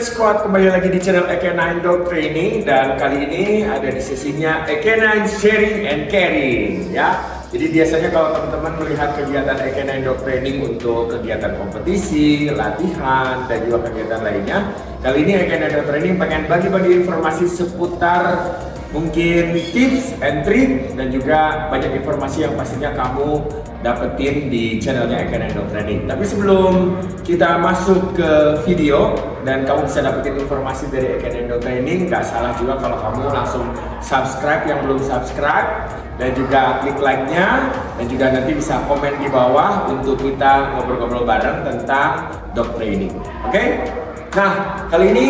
Squad, kembali lagi di channel Eke9 Dog Training, dan kali ini ada di sesinya Eke9 Sharing and Caring ya. Jadi biasanya kalau teman-teman melihat kegiatan Eke9 Dog Training untuk kegiatan kompetisi, latihan, dan juga kegiatan lainnya, kali ini Eke9 Dog Training pengen bagi-bagi informasi seputar mungkin tips and trick dan juga banyak informasi yang pastinya kamu dapetin di channelnya Eke9 Dog Training. Tapi sebelum kita masuk ke video dan kamu bisa dapetin informasi dari Eke9 Dog Training, gak salah juga kalau kamu langsung subscribe yang belum subscribe, dan juga klik like-nya, dan juga nanti bisa komen di bawah untuk kita ngobrol-ngobrol bareng tentang dog training. Oke? Nah, kali ini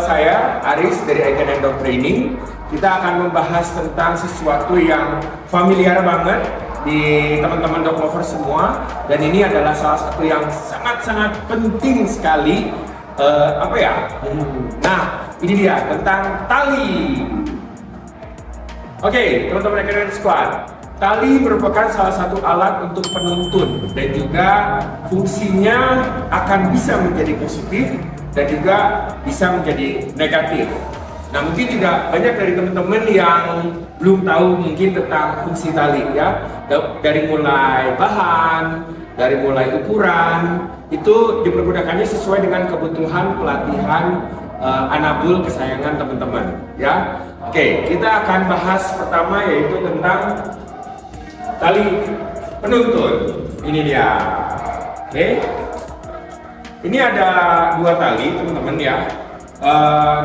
saya Aris dari Eke9 Dog Training. Kita akan membahas tentang sesuatu yang familiar banget di teman-teman dog lover semua, dan ini adalah salah satu yang sangat-sangat penting sekali. Nah, ini dia tentang tali. Oke, teman-teman Eke9 Squad, tali merupakan salah satu alat untuk penuntun dan juga fungsinya akan bisa menjadi positif dan juga bisa menjadi negatif. Nah, mungkin juga banyak dari teman-teman yang belum tahu mungkin tentang fungsi tali ya. Dari mulai bahan, dari mulai ukuran, itu dipergunakannya sesuai dengan kebutuhan pelatihan anabul kesayangan teman-teman ya. Oke, kita akan bahas pertama yaitu tentang tali penuntun. Ini dia. Oke. Ini ada dua tali, teman-teman ya.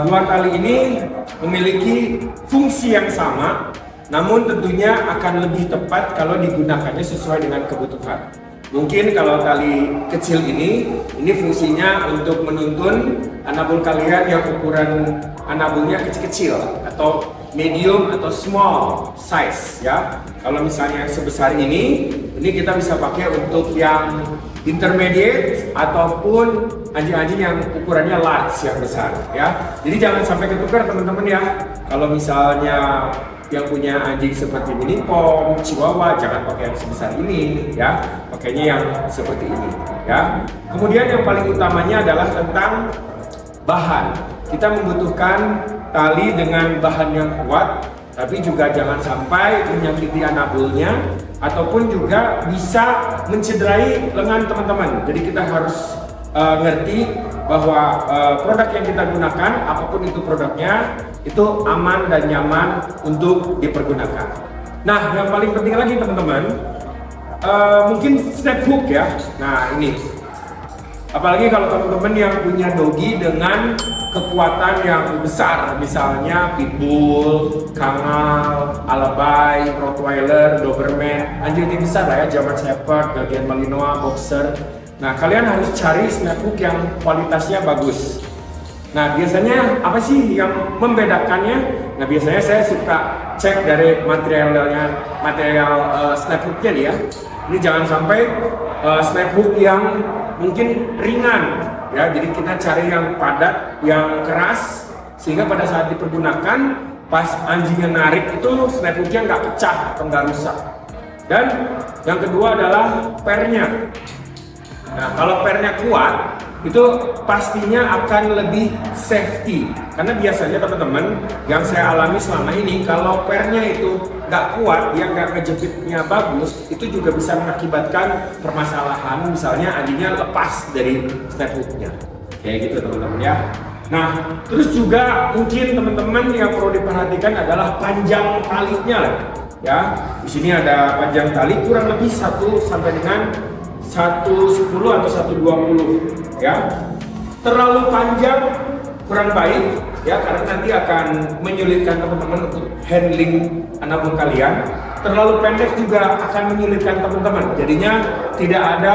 Dua tali ini memiliki fungsi yang sama, namun tentunya akan lebih tepat kalau digunakannya sesuai dengan kebutuhan. Mungkin kalau tali kecil ini fungsinya untuk menuntun anabul kalian yang ukuran anabulnya kecil-kecil atau medium atau small size ya. Kalau misalnya sebesar ini kita bisa pakai untuk yang intermediate ataupun anjing-anjing yang ukurannya large, yang besar ya. Jadi jangan sampai ketukar teman-teman ya. Kalau misalnya yang punya anjing seperti mini pom, chihuahua, jangan pakai yang sebesar ini ya, pakainya yang seperti ini ya. Kemudian yang paling utamanya adalah tentang bahan. Kita membutuhkan tali dengan bahan yang kuat, tapi juga jangan sampai menyakiti anabulnya ataupun juga bisa mencederai lengan teman-teman. Jadi kita harus ngerti bahwa produk yang kita gunakan, apapun itu produknya, itu aman dan nyaman untuk dipergunakan. Nah, yang paling penting lagi teman-teman, mungkin snap hook ya. Nah ini, apalagi kalau teman-teman yang punya doggy dengan kekuatan yang besar, misalnya pitbull, kangal, alabai, rottweiler, doberman, anjing besar lah ya, German shepherd, Belgian malinois, boxer. Nah, kalian harus cari snap hook yang kualitasnya bagus. Nah, biasanya apa sih yang membedakannya? Nah, biasanya saya suka cek dari material snap hooknya nih ya. Ini jangan sampai snap hook yang mungkin ringan ya. Jadi kita cari yang padat, yang keras, sehingga pada saat dipergunakan pas anjingnya narik itu snap hooknya nggak pecah atau nggak rusak. Dan yang kedua adalah pernya. Nah, kalau pernya kuat, itu pastinya akan lebih safety. Karena biasanya teman-teman, yang saya alami selama ini, kalau pernya itu nggak kuat, yang nggak ngejepitnya bagus, itu juga bisa mengakibatkan permasalahan, misalnya anjingnya lepas dari snap hooknya. Kayak gitu teman-teman ya. Nah, terus juga mungkin teman-teman yang perlu diperhatikan adalah panjang talinya lah. Ya, di sini ada panjang tali kurang lebih 1 sampai dengan 110 atau 120 ya. Terlalu panjang kurang baik ya, karena nanti akan menyulitkan teman-teman untuk handling anabul kalian. Terlalu pendek juga akan menyulitkan teman-teman, jadinya tidak ada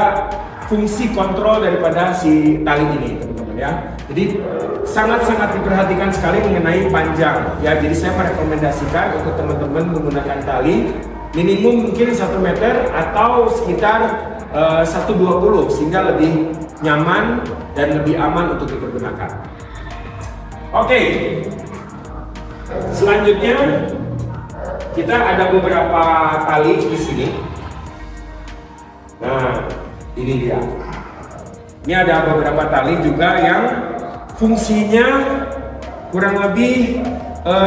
fungsi kontrol daripada si tali ini teman-teman ya. Jadi sangat-sangat diperhatikan sekali mengenai panjang ya. Jadi saya merekomendasikan untuk teman-teman menggunakan tali minimum mungkin 1 meter atau sekitar 120, sehingga lebih nyaman dan lebih aman untuk dipergunakan. Oke, selanjutnya kita ada beberapa tali di sini. Nah, ini dia. Ini ada beberapa tali juga yang fungsinya kurang lebih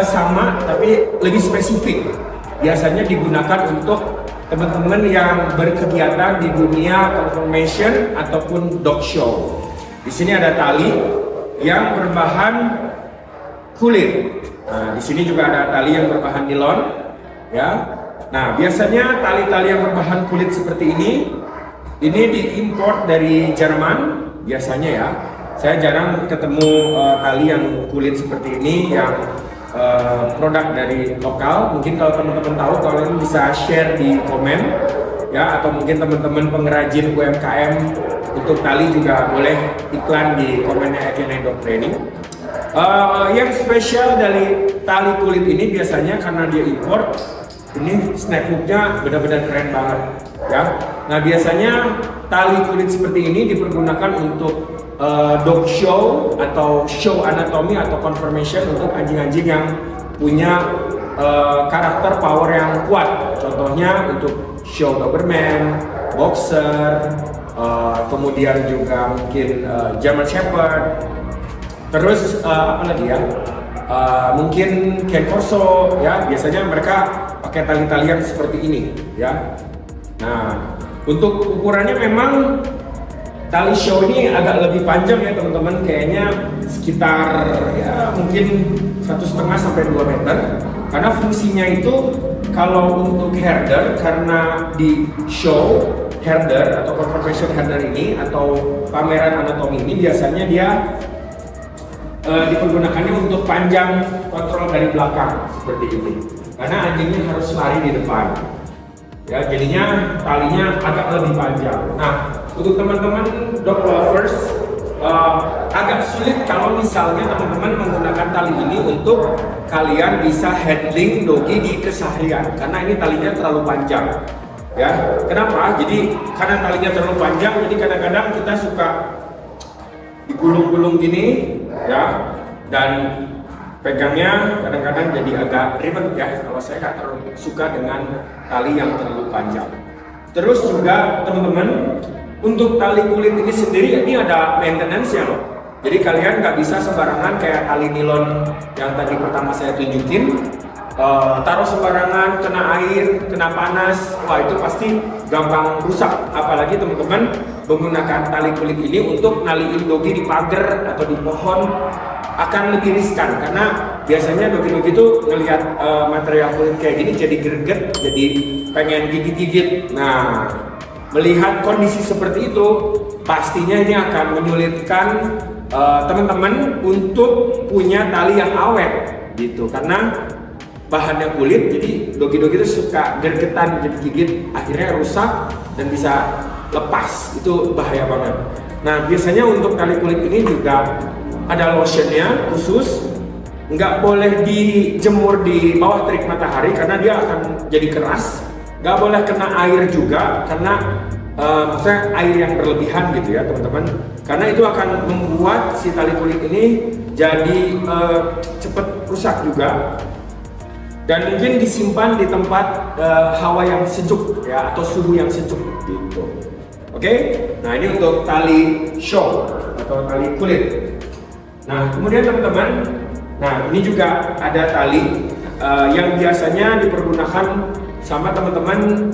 sama tapi lebih spesifik. Biasanya digunakan untuk teman-teman yang berkegiatan di dunia conformation ataupun dog show. Di sini ada tali yang berbahan kulit. Nah, di sini juga ada tali yang berbahan nilon, ya. Nah, biasanya tali-tali yang berbahan kulit seperti ini diimport dari Jerman biasanya ya. Saya jarang ketemu tali yang kulit seperti ini yang produk dari lokal. Mungkin kalau teman-teman tahu, kalian bisa share di komen ya, atau mungkin teman-teman pengrajin UMKM untuk tali juga boleh iklan di komennya Etienne Dog Training. Yang spesial dari tali kulit ini biasanya karena dia import, ini snap hooknya benar-benar keren banget ya. Nah, biasanya tali kulit seperti ini dipergunakan untuk dog show atau show anatomi atau conformation untuk anjing-anjing yang punya karakter power yang kuat. Contohnya untuk show Doberman, Boxer, kemudian juga mungkin German Shepherd. Terus apa lagi ya? Mungkin Cane Corso ya. Biasanya mereka pakai tali-talian seperti ini ya. Nah, untuk ukurannya memang tali show ini agak lebih panjang ya teman-teman, kayaknya sekitar ya mungkin 1,5 sampai 2 meter. Karena fungsinya itu kalau untuk herder, karena di show herder atau conformation herder ini atau pameran anatomi ini biasanya dia dipergunakannya untuk panjang kontrol dari belakang seperti ini. Karena anjingnya harus lari di depan. Ya, jadinya talinya agak lebih panjang. Nah, untuk teman-teman dog lovers agak sulit kalau misalnya teman-teman menggunakan tali ini untuk kalian bisa handling doggy di keseharian karena ini talinya terlalu panjang. Ya, kenapa? Jadi karena talinya terlalu panjang, jadi kadang-kadang kita suka digulung-gulung gini, ya, dan pegangnya kadang-kadang jadi agak ribet ya. Kalau saya nggak terlalu suka dengan tali yang terlalu panjang. Terus juga teman-teman, untuk tali kulit ini sendiri ini ada maintenance-nya loh. Jadi kalian nggak bisa sembarangan kayak tali nilon yang tadi pertama saya tunjukin, taruh sembarangan, kena air, kena panas, wah itu pasti gampang rusak. Apalagi teman-teman menggunakan tali kulit ini untuk naliin dogi di pagar atau di pohon akan lebih riskan karena biasanya dogi-dogi itu ngelihat material kulit kayak gini jadi greget, jadi pengen gigit-gigit. Nah, melihat kondisi seperti itu pastinya ini akan menyulitkan teman-teman untuk punya tali yang awet gitu karena bahannya kulit, jadi dogi-dogi itu suka gergetan, jadi gigit, akhirnya rusak dan bisa lepas. Itu bahaya banget. Nah, biasanya untuk tali kulit ini juga ada lotionnya khusus, nggak boleh dijemur di bawah terik matahari karena dia akan jadi keras. Nggak boleh kena air juga karena maksudnya air yang berlebihan gitu ya teman-teman, karena itu akan membuat si tali kulit ini jadi cepet rusak juga. Dan mungkin disimpan di tempat hawa yang sejuk ya atau suhu yang sejuk gitu. Oke? Nah, ini untuk tali show atau tali kulit. Nah, kemudian teman-teman, nah ini juga ada tali yang biasanya dipergunakan sama teman-teman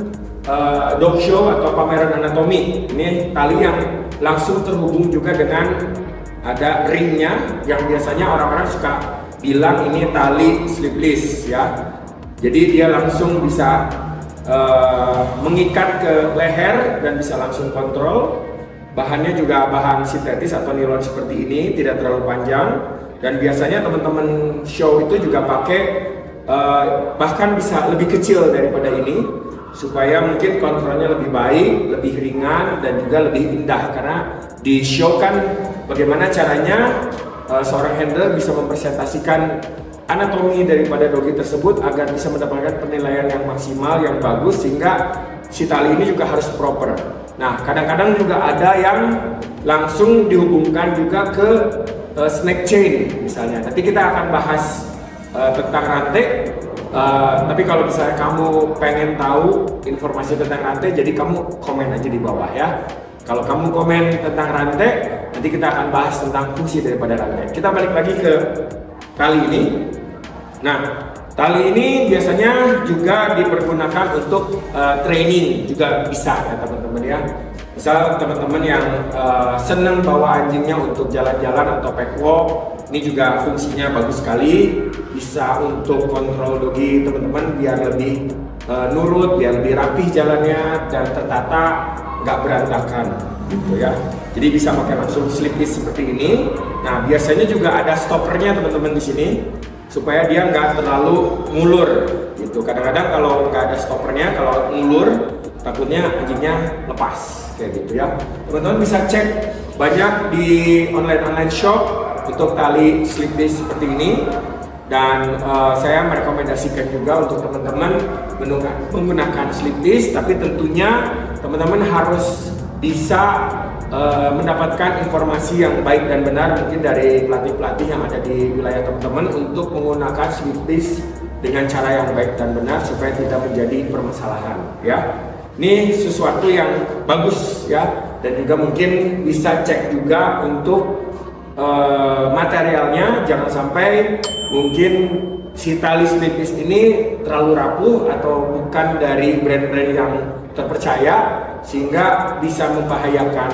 dog show atau pameran anatomi. Ini tali yang langsung terhubung juga dengan ada ringnya yang biasanya orang-orang suka bilang ini tali slipless ya. Jadi dia langsung bisa mengikat ke leher dan bisa langsung kontrol. Bahannya juga bahan sintetis atau nilon seperti ini, tidak terlalu panjang. Dan biasanya teman-teman show itu juga pakai bahkan bisa lebih kecil daripada ini supaya mungkin kontrolnya lebih baik, lebih ringan dan juga lebih indah. Karena di show kan bagaimana caranya seorang handler bisa mempresentasikan anatomi daripada dogi tersebut agar bisa mendapatkan penilaian yang maksimal, yang bagus, sehingga si tali ini juga harus proper. Nah, kadang-kadang juga ada yang langsung dihubungkan juga ke snake chain misalnya. Nanti kita akan bahas tentang rantai, tapi kalau misalnya kamu pengen tahu informasi tentang rantai, jadi kamu komen aja di bawah ya. Kalau kamu komen tentang rantai, nanti kita akan bahas tentang fungsi daripada rantai. Kita balik lagi ke tali ini. Nah, tali ini biasanya juga dipergunakan untuk training juga bisa ya teman-teman ya. Misal teman-teman yang senang bawa anjingnya untuk jalan-jalan atau pack walk, ini juga fungsinya bagus sekali. Bisa untuk kontrol dogi teman-teman biar lebih nurut, biar lebih rapih jalannya dan tertata, nggak berantakan gitu ya. Jadi bisa pakai langsung slip disc seperti ini. Nah, biasanya juga ada stoppernya teman-teman di sini supaya dia nggak terlalu ngulur gitu. Kadang-kadang kalau nggak ada stoppernya, kalau ngulur takutnya anjingnya lepas kayak gitu ya. Teman-teman bisa cek banyak di online shop untuk tali slip disc seperti ini, dan saya merekomendasikan juga untuk teman-teman menggunakan slip disc, tapi tentunya teman-teman harus bisa mendapatkan informasi yang baik dan benar mungkin dari pelatih-pelatih yang ada di wilayah teman-teman untuk menggunakan slip disc dengan cara yang baik dan benar supaya tidak menjadi permasalahan ya. Ini sesuatu yang bagus ya, dan juga mungkin bisa cek juga untuk materialnya, jangan sampai mungkin si tali slip disc ini terlalu rapuh atau bukan dari brand-brand yang terpercaya sehingga bisa membahayakan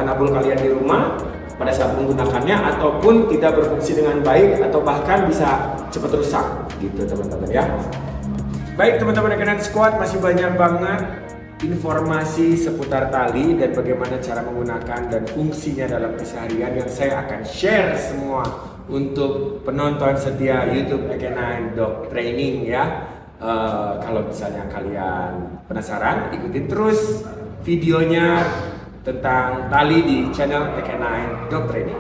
anabul kalian di rumah pada saat menggunakannya, ataupun tidak berfungsi dengan baik, atau bahkan bisa cepat rusak gitu teman-teman ya. Baik teman-teman Ekenain Squad, masih banyak banget informasi seputar tali dan bagaimana cara menggunakan dan fungsinya dalam keseharian yang saya akan share semua untuk penonton setia YouTube Ekenain Dog Training ya. Kalau misalnya kalian penasaran, ikuti terus videonya tentang tali di channel Ekenain Dog Training.